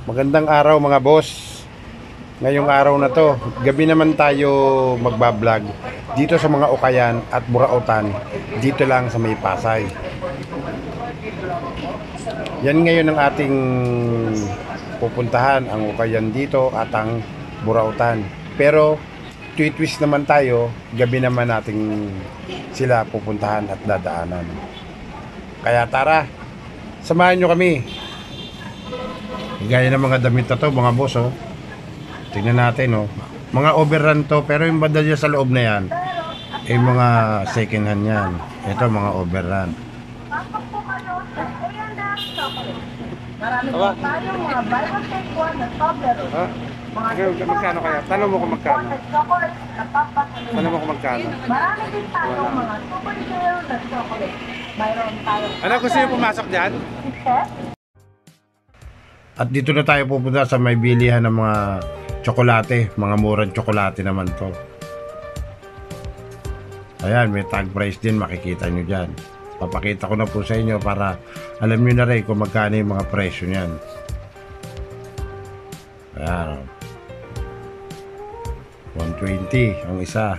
Magandang araw mga boss. Ngayong araw na to, gabi naman tayo magbablog dito sa mga Ukayan at Burautan, dito lang sa May Pasay. Yan ngayon ang ating pupuntahan, ang Ukayan dito at ang Burautan. Pero twist naman tayo, gabi naman nating sila pupuntahan at dadaanan. Kaya tara, samahan nyo kami. Gaya ng mga damit na to mga boss, oh. Tingnan natin, oh. Mga overrun to, pero yung banda dyan sa loob na yan ay mga second hand yan. Ito mga overrun. Marami po tayong mga buy one take one na Toblerone. Ha? Magkano kaya? Tanong mo kung magkano. Chocolate na papatuloy. Tanong mo kung magkano. Marami din tayong mga super gel na chocolate. Mayroon tayong Ano, gusto niyo pumasok dyan? Success. At dito na tayo pupunta sa may bilihan ng mga tsokolate. Mga murang tsokolate naman to. Ayan, may tag price din, makikita nyo dyan. Papakita ko na po sa inyo para alam nyo na rin kung magkano yung mga presyo nyan. Ayan, 120 ang isa.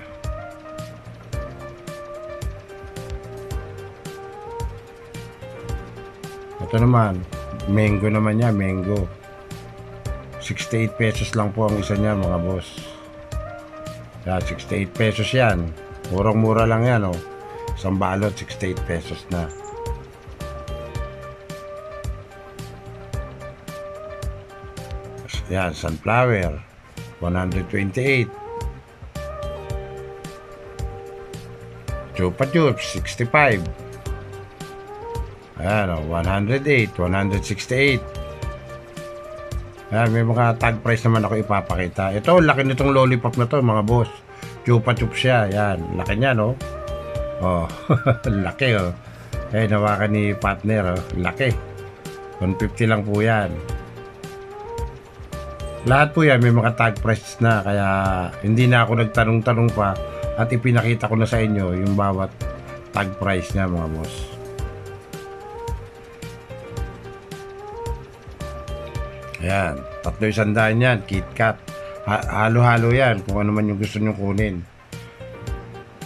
Ito naman, mango naman yan, mango. 68 pesos lang po ang isa niya mga boss. Yan, 68 pesos yan. Murang-mura lang yan, oh. Isang balot, 68 pesos na. Yan, sunflower, 128. Chupa Chups, 65. Ayan, oh, 108, 168. Ayan, may mga tag price naman ako ipapakita. Ito, laki nitong lollipop na to, mga boss. Chupa Chups siya. Ayan, laki niya, no? Oh, laki, oh. Eh, nawakan ni partner, oh. Laki. 150 lang po yan. Lahat po yan, may mga tag price na. Kaya, hindi na ako nagtanong-tanong pa. At ipinakita ko na sa inyo yung bawat tag price niya, mga boss. Ayan, 300 yan, KitKat. Halo-halo yan, kung ano man yung gusto nyo kunin.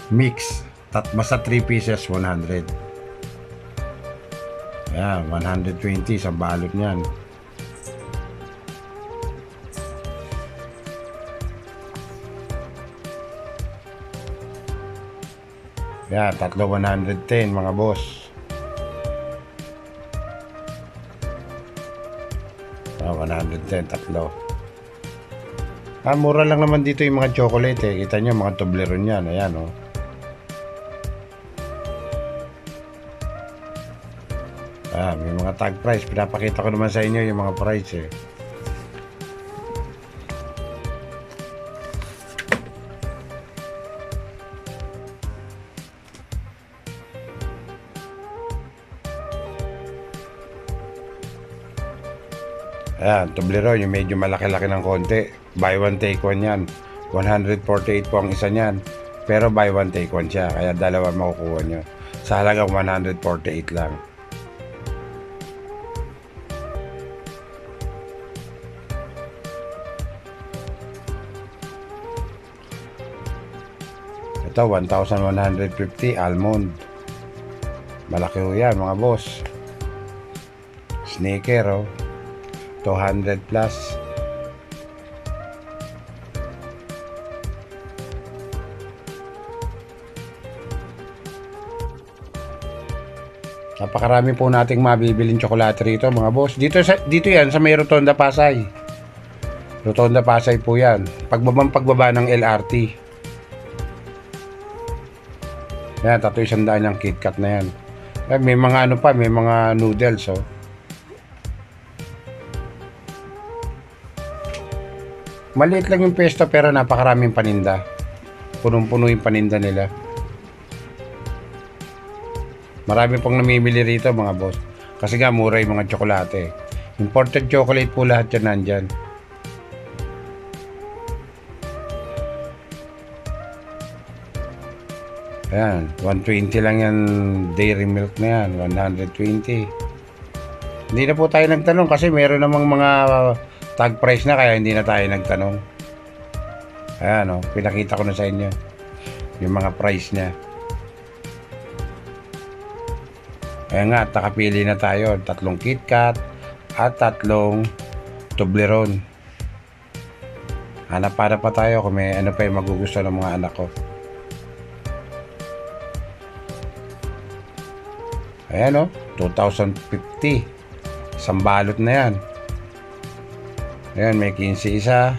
Mix, basta 3 pieces, 100. Ayan, 120 sa balot niyan. Ayan, tatlo 110 mga boss. 110, tatlo. Mura lang naman dito yung mga chocolate, eh. Kita nyo, mga Toblerone yan. Ayan, oh. May mga tag price. Pinapakita ko naman sa inyo yung mga price, eh. Ayan, Toblerone, yung medyo malaki-laki ng konti. Buy one, take one yan. 148 po ang isa niyan. Pero buy one, take one siya. Kaya dalawa makukuha nyo. Sa halagang 148 lang. Ito, 1,150 almond. Malaki ho yan, mga boss. Sneaker, oh. 200 plus. Napakarami po nating mabibiling tsokolate rito mga boss. Dito yan sa may Rotonda Pasay. Rotonda Pasay po yan. Pagbaba ng LRT. Yan, 300 yung KitKat na yan. May mga ano pa, may mga noodles, oh. Maliit lang yung pesto pero napakaraming paninda. Punong-puno yung paninda nila. Marami pong namimili rito mga boss. Kasi nga mura yung mga tsokolate. Imported chocolate po lahat yan nandyan. Ayan, 120 lang yan, dairy milk na yan, 120. Hindi na po tayo nagtanong kasi meron namang mga tag price na kaya hindi na tayo nagtanong. Ayan o, pinakita ko na sa inyo yung mga price niya. Ayan nga, nakapili na tayo. 3 KitKat at 3 Toblerone. Hanap-hanap pa tayo kung may ano pa yung magugusto ng mga anak ko. Ayan o, 2,050. Isang balot na yan. Ayan, may 15 isa.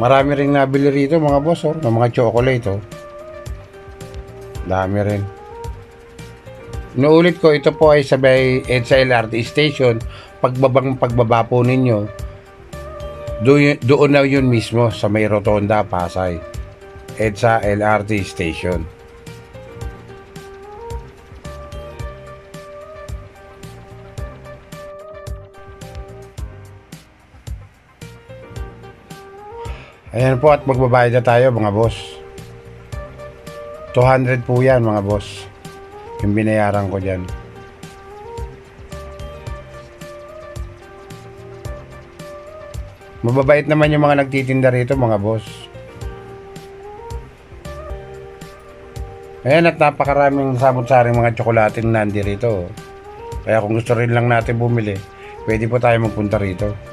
Marami rin nabili rito mga boss, oh, ng mga chocolate, oh. Dami rin. Inuulit ko, ito po ay sabay EDSA LRT station. Pagbaba po ninyo, doon na yun mismo sa may Rotonda, Pasay. EDSA LRT station. Ayan po, at magbabayad na tayo mga boss. 200 po yan mga boss, yung binayaran ko dyan. Mababait naman yung mga nagtitinda rito mga boss. Ayan, at napakaraming samot-saring mga tsokolating nandi rito. Kaya kung gusto rin lang natin bumili, pwede po tayo magpunta rito.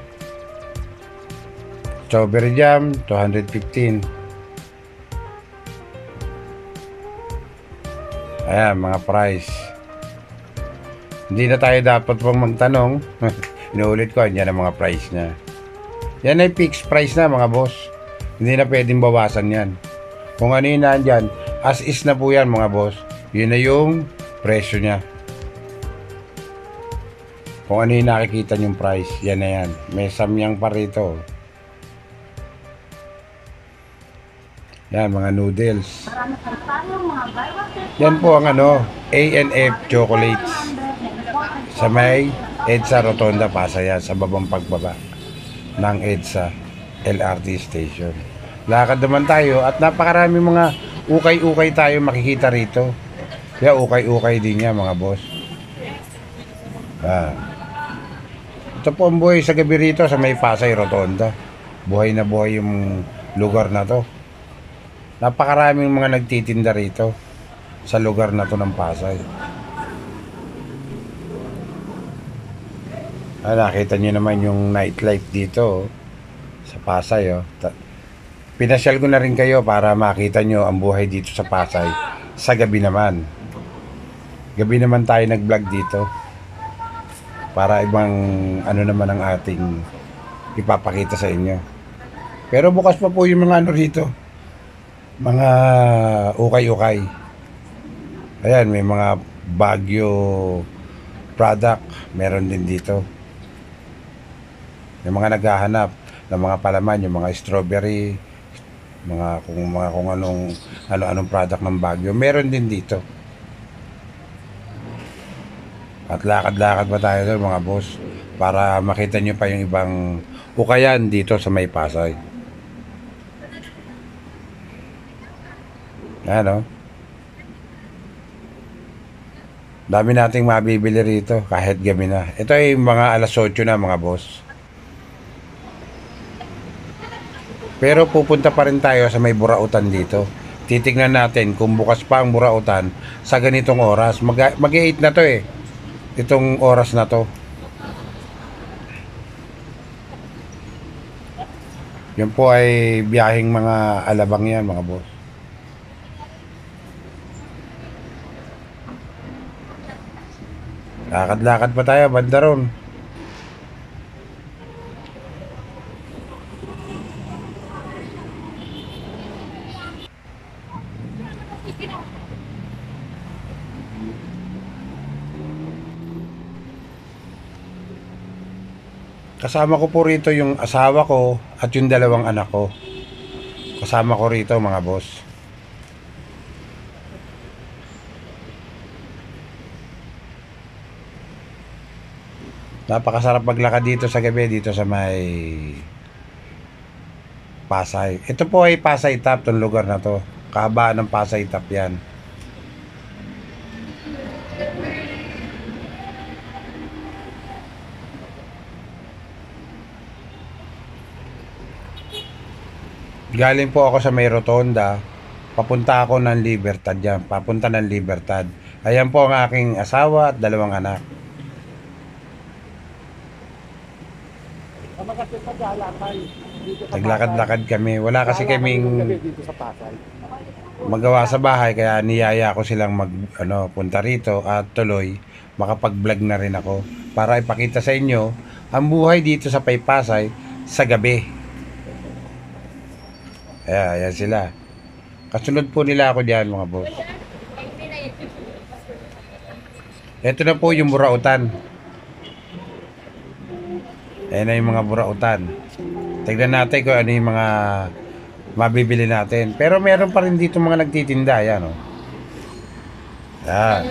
Strawberry jam, 215. Ayan, mga price. Hindi na tayo dapat pang magtanong. Inuulit ko, yan ang mga price niya. Yan ay fixed price na mga boss. Hindi na pwedeng bawasan yan. Kung ano yun nandyan, as is na po yan mga boss. Yun na yung presyo niya. Kung ano yung nakikita yung price, yan na yan. May samyang pa rito. Yan, mga noodles. Yan po ang ano, A&F chocolates. Sa may EDSA Rotonda, Pasay, sa babang pagbaba ng EDSA LRT station. Lakad naman tayo at napakaraming mga ukay-ukay tayo makikita rito. Kaya ukay-ukay din yan mga boss. Ito po ang buhay sa gabi rito sa may Pasay Rotonda. Buhay na buhay yung lugar na to. Napakaraming mga nagtitinda rito sa lugar na to ng Pasay. Nakita nyo naman yung nightlife dito sa Pasay. Pinasyal ko na rin kayo para makita nyo ang buhay dito sa Pasay sa gabi naman. Gabi naman tayo nag-vlog dito para ibang ano naman ang ating ipapakita sa inyo. Pero bukas pa po yung mga ano rito, mga ukay-ukay. Ayan, may mga Baguio product, meron din dito. Yung mga naghahanap ng mga palaman, yung mga strawberry, kung anong product ng Baguio, meron din dito. At lakad-lakad pa tayo doon mga boss para makita nyo pa yung ibang ukayan dito sa may Pasay. Ano? Dami nating mabibili rito kahit gabi na. Ito ay mga alas 8 na mga boss. Pero pupunta pa rin tayo sa may Burautan dito. Titignan natin kung bukas pa ang Burautan sa ganitong oras. Mag-8 na to eh. Itong oras na to. Yan po ay biyaheng mga alabang yan mga boss. Lakad-lakad pa tayo, banda ron. Kasama ko po rito yung asawa ko at yung 2 anak ko. Kasama ko rito mga boss. Napakasarap maglakad dito sa gabi dito sa may Pasay. Ito po ay Pasay Top, itong lugar na to. Kahabaan ng Pasay Top yan. Galing po ako sa may rotonda. Papunta ako ng Libertad yan. Papunta ng Libertad. Ayan po ang aking asawa at dalawang anak. Kasi sa Jalakay. Dito sa Naglakad-lakad kami. Wala kasi kaming dito sa Pasay. magawa sa bahay kaya niyaya ko silang punta rito at tuloy makapag-vlog na rin ako para ipakita sa inyo ang buhay dito sa Paypasay sa gabi. Ayan sila. Kasunod po nila ako diyan mga boss. Ito na po yung burautan. Ayan na yung mga burautan. Tignan natin kung ano yung mga mabibili natin. Pero meron pa rin dito mga nagtitinda. Ayan o. Ayan.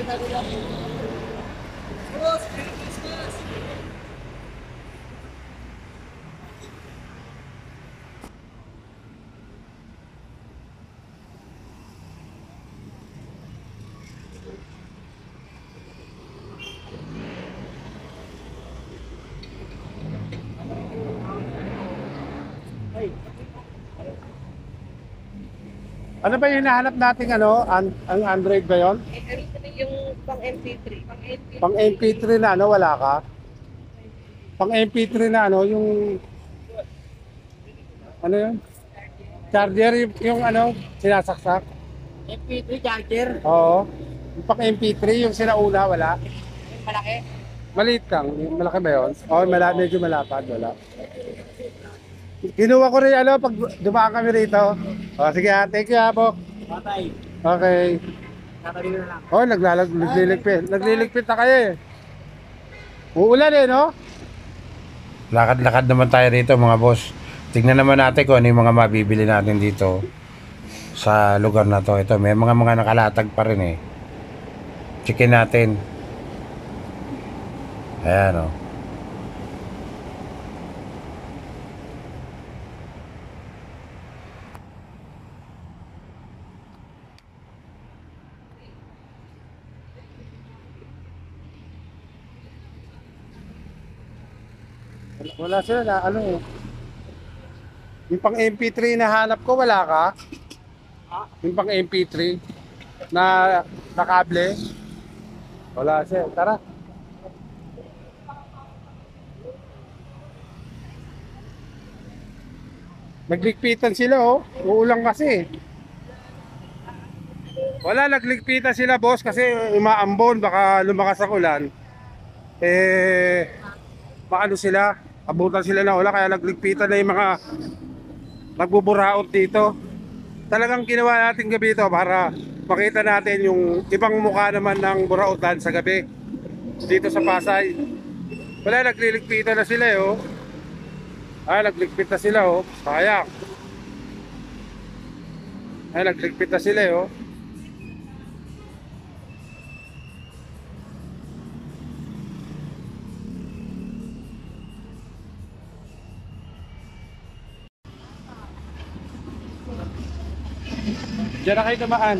Ano ba yung hinahanap nating ano? Ang Android ba yun? Yung pang MP3. Pang MP3. Pang MP3 na ano, wala ka? Pang MP3 na ano, yung... Ano yun? Charger, yung ano, sinasaksak? MP3 charger. Oo. Yung pang MP3, yung sinauna, wala? Yung malaki. Maliit lang. Malaki ba yun? Oo, medyo malapad, wala. Kinuha ko rin ano, pag dumaan kami rito. O, sige ha, thank you ha, Bok. Patay. Okay. Kakabili na lang. Oh, nagliligpit. Nagliligpit na kayo eh. Uulan eh, no? Lakad-lakad naman tayo rito mga boss. Tignan naman natin kung ano yung mga mabibili natin dito sa lugar na to. Ito, may mga nakalatag pa rin eh. Checkin natin. Ayan o. Wala sila na ano eh. Yung pang MP3 na hanap ko, wala ka? Yung pang MP3 na kable? Wala siya. Tara. Nagligpitan sila oh. Uulang kasi. Wala, nagligpitan sila boss kasi umaambon, baka lumakas ang ulan. Paano sila? Abutan sila na ulan kaya nagligpitan na yung mga nagbuburaot dito. Talagang ginawa natin gabi ito para makita natin yung ibang mukha naman ng burautan sa gabi dito sa Pasay. Wala, nagliligpitan na sila eh oh. Nagligpit na sila oh. Sayang. Nagligpit na sila eh oh. Diyan na kayo namaan.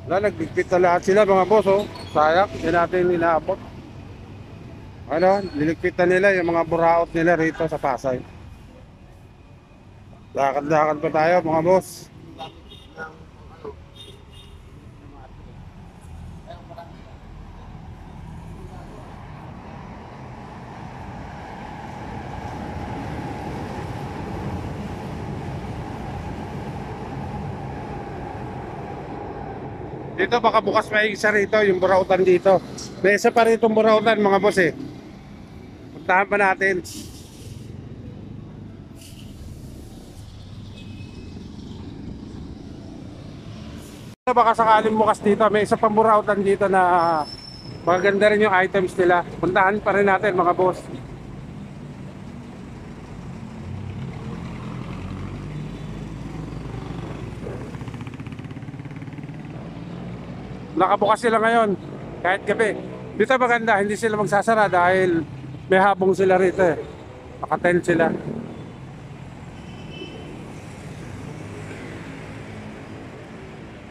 Wala, nagligpit na lahat sila mga boss oh. Sayang, hindi natin inaabot. Ano, niligpit na nila yung mga buraot nila rito sa Pasay. Lakad-lakad pa tayo mga boss. Dito baka bukas may isa rito, yung burautan dito. May isa pa rito burautan mga boss eh. Puntahan pa natin. Baka sakaling bukas dito, may isa pang burautan dito na maganda rin yung items nila. Puntahan pa rin natin mga boss. Nakabukas sila ngayon, kahit gabi. Dito maganda, hindi sila magsasara dahil may habong sila rito eh. Naka-tent sila.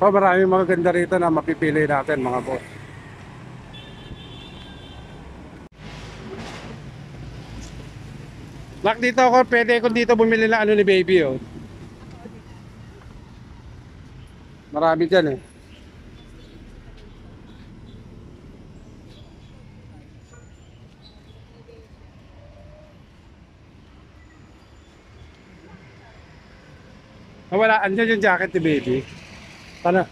So maraming mga ganda rito na mapipili natin mga boss. Nak, dito ako, pwede kung dito bumili ng ano ni baby oh. Marami dyan eh. Wala, andyan yung jacket ni baby. Ano?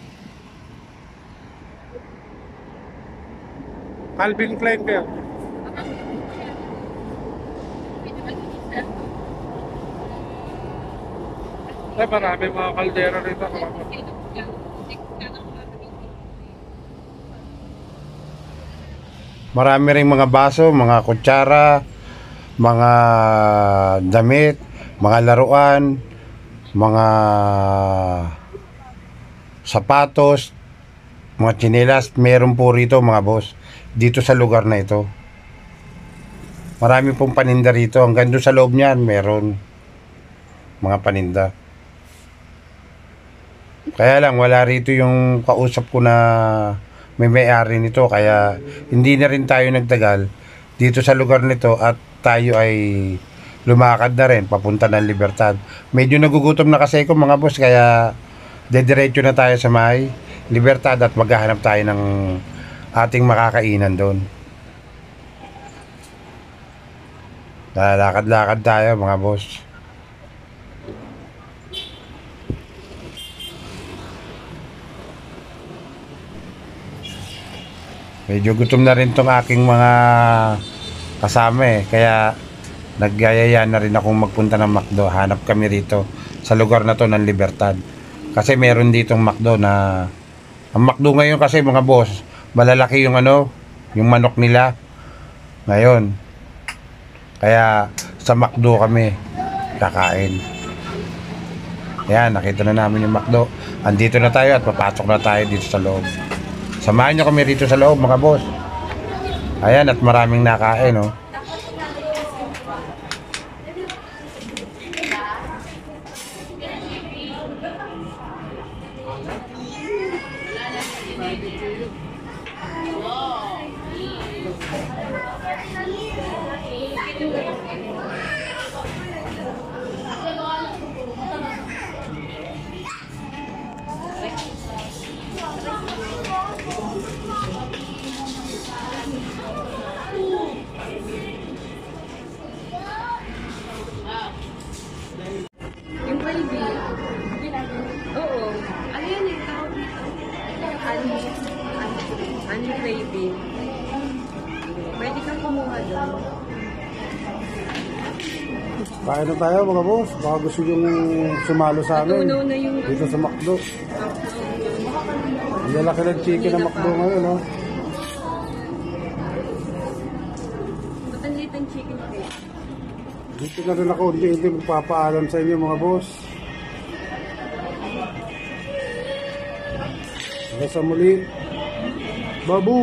Calvin Klein ba yun? Ay, marami mga kaldero rito. Marami ring mga baso, mga kutsara, mga damit, mga laruan, mga sapatos, mga tsinelas, meron po rito mga boss, dito sa lugar na ito. Marami pong paninda rito, hanggang doon sa loob niyan, meron mga paninda. Kaya lang, wala rito yung kausap ko na may-ari nito, kaya hindi na rin tayo nagtagal dito sa lugar nito at tayo ay lumakad na rin papunta ng Libertad. Medyo nagugutom na kasi ako mga boss, kaya dediretso na tayo sa may Libertad at maghahanap tayo ng ating makakainan doon. Lalakad-lakad tayo mga boss. Medyo gutom na rin tong aking mga kasama eh. Kaya nagyayaya na rin akong magpunta ng McDo. Hanap kami rito sa lugar na to ng Libertad. Kasi meron ditong McDo na... Ang McDo ngayon kasi mga boss, malalaki yung ano, yung manok nila. Ngayon. Kaya sa McDo kami kakain. Ayan, nakita na namin yung McDo. Andito na tayo at papasok na tayo dito sa loob. Samahan nyo kami rito sa loob mga boss. Ayan, at maraming nakain oh. Yung baby. Oo. Ano yan eh? Tawag dito. Honey baby. Pwede kang kumuha doon. Kain na tayo mga boss. Baka gusto yung sumalo sa amin. Natunaw na yung... Dito sa McDo. Ang lalaki ng chicken na McDo ngayon oh. Ba't ang liit ang chicken cake? Dito na rin ako, hindi magpapaalam sa inyo mga boss. Hanggang sa muli. Babu!